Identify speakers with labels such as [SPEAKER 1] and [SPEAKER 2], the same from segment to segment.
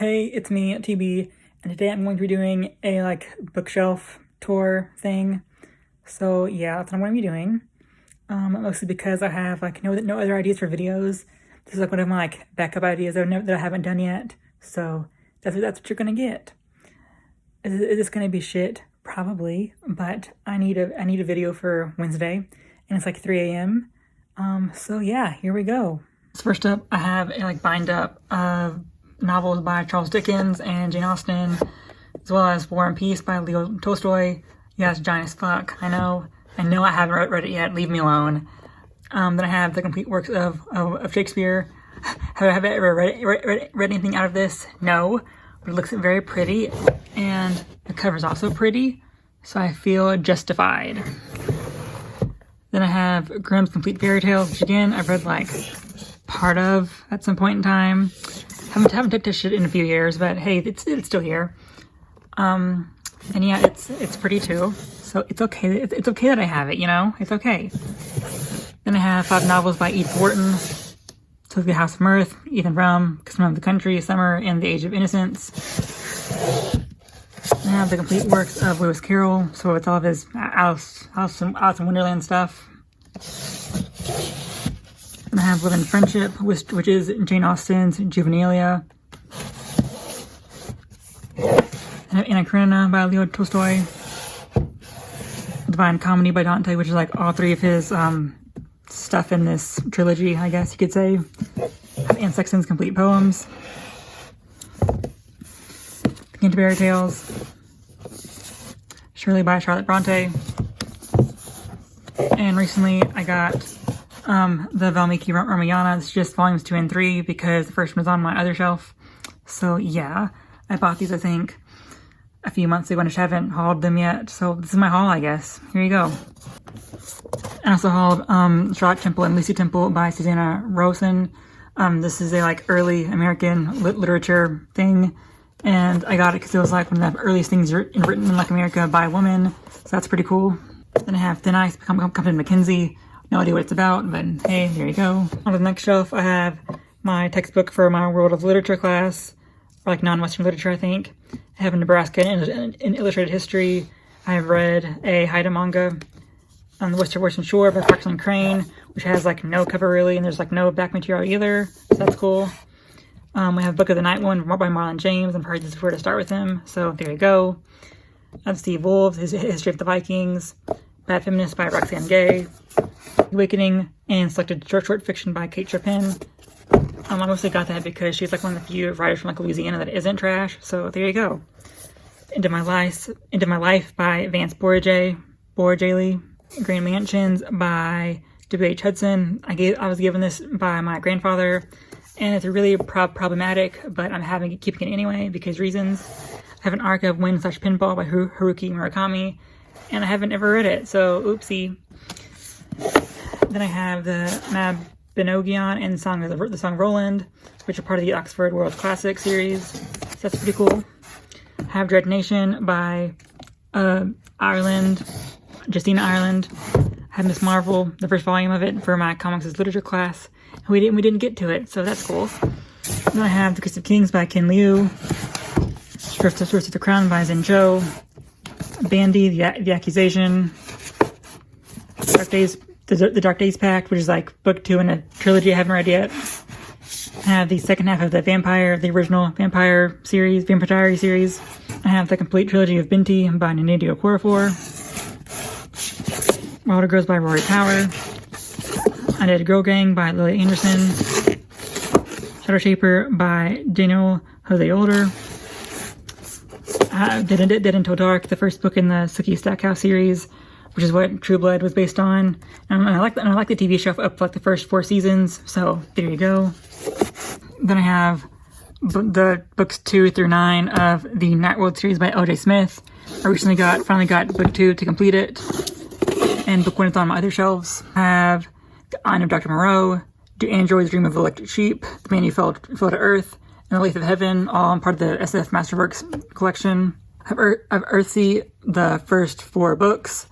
[SPEAKER 1] Hey, it's me, TB, and today I'm going to be doing a bookshelf tour thing. So yeah, that's what I'm going to be doing. Mostly because I have no other ideas for videos. This is one of my backup ideas that I haven't done yet. So that's what you're gonna get. Is this gonna be shit? Probably, but I need a video for Wednesday, and it's 3 a.m. So yeah, here we go. So first up, I have a bind up of novels by Charles Dickens and Jane Austen, as well as War and Peace by Leo Tolstoy. Yeah, it's giant as fuck. I know I haven't read it yet. Leave me alone. Then I have the complete works of Shakespeare. Have I ever read anything out of this? No, but it looks very pretty, and the cover's also pretty, so I feel justified. Then I have Grimm's Complete Fairy Tales, which again I've read part of at some point in time. Haven't touched it in a few years, but hey, it's still here. And yeah, it's pretty too. So it's okay. It's okay that I have it. It's okay. Then I have 5 novels by Edith Wharton. So The House of Mirth, Ethan Frome, Kismet of the Country, Summer, and The Age of Innocence. I have the complete works of Lewis Carroll. So it's all of his Alice in Wonderland stuff. And I have Love and Friendship, which is Jane Austen's Juvenilia. And I have Anna Karenina by Leo Tolstoy. Divine Comedy by Dante, which is all 3 of his stuff in this trilogy, I guess you could say. I have Anne Sexton's Complete Poems. The Canterbury Tales. Shirley by Charlotte Bronte. And recently I got the Valmiki Ramayana. It's just volumes 2 and 3 because the first one was on my other shelf. So yeah, I bought these I think a few months ago and I just haven't hauled them yet. So this is my haul, I guess. Here you go. I also hauled Charlotte Temple and Lucy Temple by Susanna Rowson. This is a early American literature thing, and I got it because it was one of the earliest things written in America by a woman. So that's pretty cool. Then I have Thin Ice by Compton Mackenzie. No idea what it's about, but hey, there you go. On the next shelf, I have my textbook for my World of Literature class, or non-Western literature, I think. I have a Nebraska and Illustrated History. I have read a Haida manga on the Western Shore by Parkland Crane, which has no cover really, and there's no back material either, so that's cool. We have Book of the Night one by Marlon James. I'm probably just where to start with him, so there you go. I have Steve Wolf's His History of the Vikings, Bad Feminist by Roxane Gay, Awakening, and Selected Short Fiction by Kate Chopin. I mostly got that because she's one of the few writers from Louisiana that isn't trash, so there you go. Into My Life by Vance Borgelli. Green Mansions by W.H. Hudson. I was given this by my grandfather, and it's really problematic, but I'm keeping it anyway because reasons. I have an arc of Wind/Pinball by Haruki Murakami, and I haven't ever read it, so oopsie. Then I have the Mabinogion and the Song of Roland, which are part of the Oxford World Classic series, so that's pretty cool. I have Dread Nation by Justina Ireland. I have Miss Marvel, the first volume of it, for my comics as literature class. We didn't get to it, so that's cool. Then I have The Curse of Kings by Ken Liu, First of the Crown by Zen Zhou, Bandy, the Accusation, The Dark Days Pact, which is book 2 in a trilogy I haven't read yet. I have the second half of the original Vampire Diaries series. I have the complete trilogy of Binti by Nnedi Okorafor. Wilder Girls by Rory Power. Undead Girl Gang by Lily Anderson. Shadow Shaper by Daniel Jose Older. Dead Until Dark, the first book in the Sookie Stackhouse series, which is what True Blood was based on. And I like the TV show up for the first 4 seasons, so there you go. Then I have the books 2 through 9 of the Night World series by L.J. Smith. I finally got book 2 to complete it, and book 1 is on my other shelves. I have The Eye of Dr. Moreau, Do Androids Dream of Electric Sheep, The Man Who Fell to Earth, and The Lathe of Heaven, all part of the SF Masterworks collection. I have Earthsea, the first 4 books.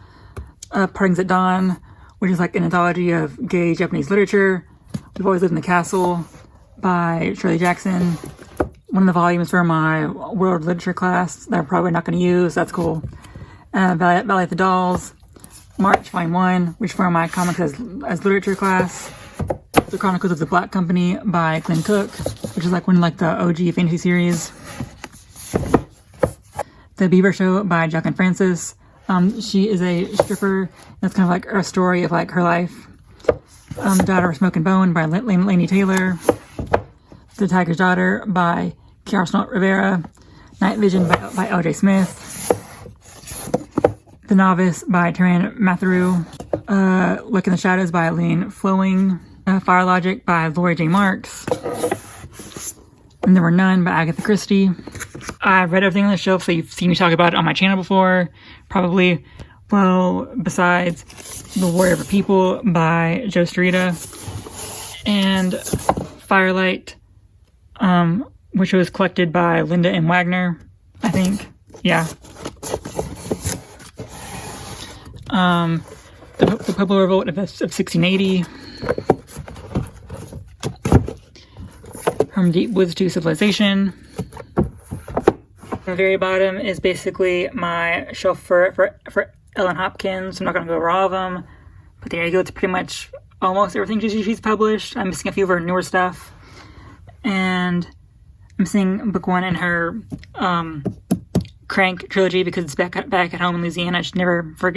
[SPEAKER 1] Partings at Dawn, which is an anthology of gay Japanese literature. We've Always Lived in the Castle by Shirley Jackson. one of the volumes for my world literature class that I'm probably not going to use. That's cool. Valley of the Dolls, March, Volume 1, which for my comics as literature class. The Chronicles of the Black Company by Glenn Cook, which is like one of like the OG fantasy series. The Beaver Show by Jacqueline Francis. She is a stripper. That's kind of like a story of like her life. Daughter of Smoke and Bone by Lainey Taylor. The Tiger's Daughter by Kiara Snot Rivera. Night Vision by L.J. Smith. The Novice by Taryn Matheru. Look in the Shadows by Eileen Flowing. Fire Logic by Lori J. Marks. And There Were None by Agatha Christie. I've read everything on the shelf, so you've seen me talk about it on my channel before, probably. Well, besides The Warrior of a People by Joe Strita. And Firelight, which was collected by Linda M. Wagner, I think. Yeah. The Pueblo Revolt of 1680. From Deep Woods to Civilization. The very bottom is basically my shelf for Ellen Hopkins. I'm not going to go over all of them, but there you go. It's pretty much almost everything she's published. I'm missing a few of her newer stuff. And I'm missing book 1 in her Crank trilogy because it's back at home in Louisiana.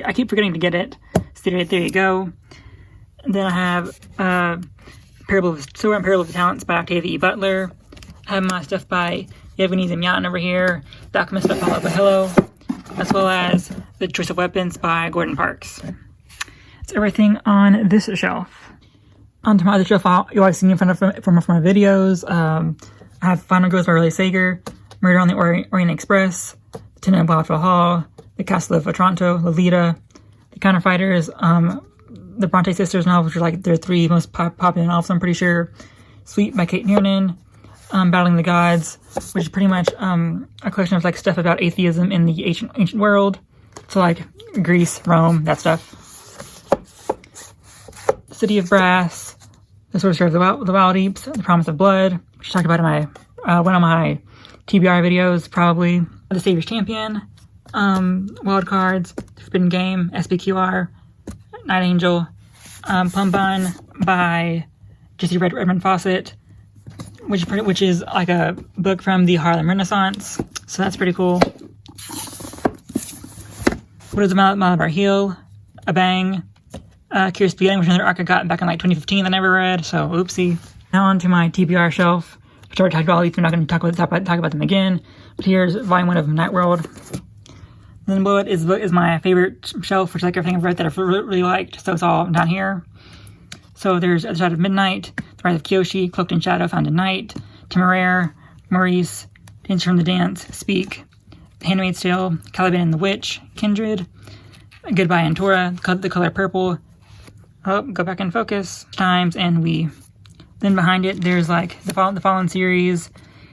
[SPEAKER 1] I keep forgetting to get it. So there you go. And then I have Parable of the Talents by Octavia E. Butler. I have my stuff by Yevgeny Zemyatin over here. The Alchemist by Paulo Coelho, as well as The Choice of Weapons by Gordon Parks. That's everything on this shelf. Onto my other shelf, you always see me from my videos. I have Final Girls by Riley Sager, Murder on the Orient Express, Tenant of Wildfell Hall, The Castle of Otranto, Lolita, The Counterfighters, the Bronte Sisters novels, which are like their 3 most popular novels, I'm pretty sure. Sweet by Kate Niernan, Battling the Gods, which is pretty much a collection of like stuff about atheism in the ancient world. So like Greece, Rome, that stuff. City of Brass, The Sorcerer of the Wild Deeps, The Promise of Blood, which I talked about in my one of my TBR videos, probably. The Savior's Champion, Wild Cards, Forbidden Game, SBQR, Night Angel, Plum Bun by Jesse Redmond Fawcett, which is like a book from the Harlem Renaissance, so that's pretty cool. What is the Malabar Hill? A Bang, Curious Being, which is another arc I got back in like 2015 that I never read, so oopsie. Now onto my TBR shelf, which I already talked about all these, I'm not going to talk about them again, but here's Volume 1 of Night World. Then below it is my favorite shelf, which is like everything I've read that I've really liked, so it's all down here. So there's Other Side of Midnight, The Rise of Kyoshi, Cloaked in Shadow, Found in Night, Temeraire, Maurice, Dance from the Dance, Speak, The Handmaid's Tale, Caliban and the Witch, Kindred, Goodbye Antora, The Color Purple, go back and focus, Times, and We. Then behind it, there's like the Fallen series,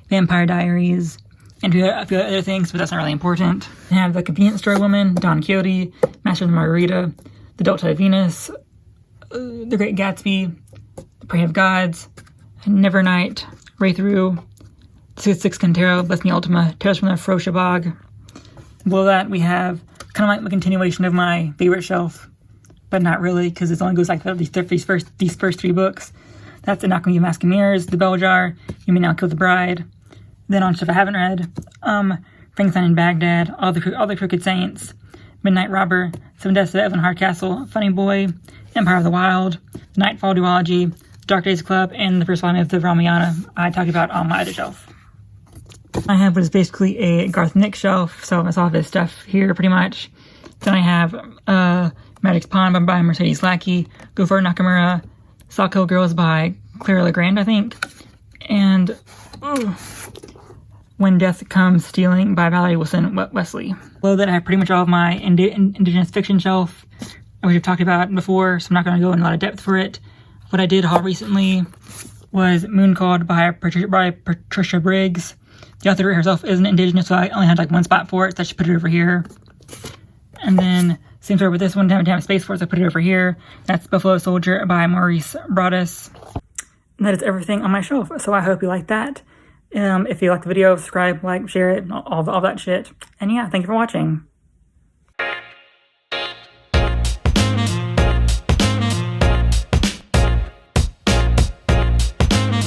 [SPEAKER 1] Vampire Diaries, and a few other things, but that's not really important. I have The Convenience Store Woman, Don Quixote, Master of the Margarita, The Delta of Venus, The Great Gatsby, The Prey of Gods, Nevernight, Ray Through, Six Cantero, Bless Me Ultima, Tales from the Ferocious Bog. Below that, we have kind of like a continuation of my favorite shelf, but not really, because it only goes like these first 3 books. That's The Knock on You Mask and Mirrors, The Bell Jar, You May Now Kill the Bride. Then on stuff I haven't read, Frankenstein in Baghdad, All the Crooked Saints, Midnight Robber, 7 Deaths of Evelyn Hardcastle, Funny Boy, Empire of the Wild, The Nightfall Duology, Dark Days Club, and the first volume of the Ramayana I talked about on my other shelf. I have what is basically a Garth Nix shelf, so that's all of his stuff here pretty much. Then I have Magic's Pawn by Mercedes Lackey, Go For It Nakamura, Sawkill Girls by Clara LeGrand, I think, and When Death Comes Stealing by Valerie Wilson Wesley. Below that, I have pretty much all of my Indigenous Fiction shelf, which I've talked about before, so I'm not going to go in a lot of depth for it. What I did haul recently was Moon Called by Patricia Briggs. The author herself isn't Indigenous, so I only had like 1 spot for it, so I should put it over here. And then, same story with this one, Damn Space Force, I put it over here. That's Buffalo Soldier by Maurice Broaddus. And that is everything on my shelf, so I hope you like that. If you like the video, subscribe, like, share it, all that shit. And yeah, thank you for watching.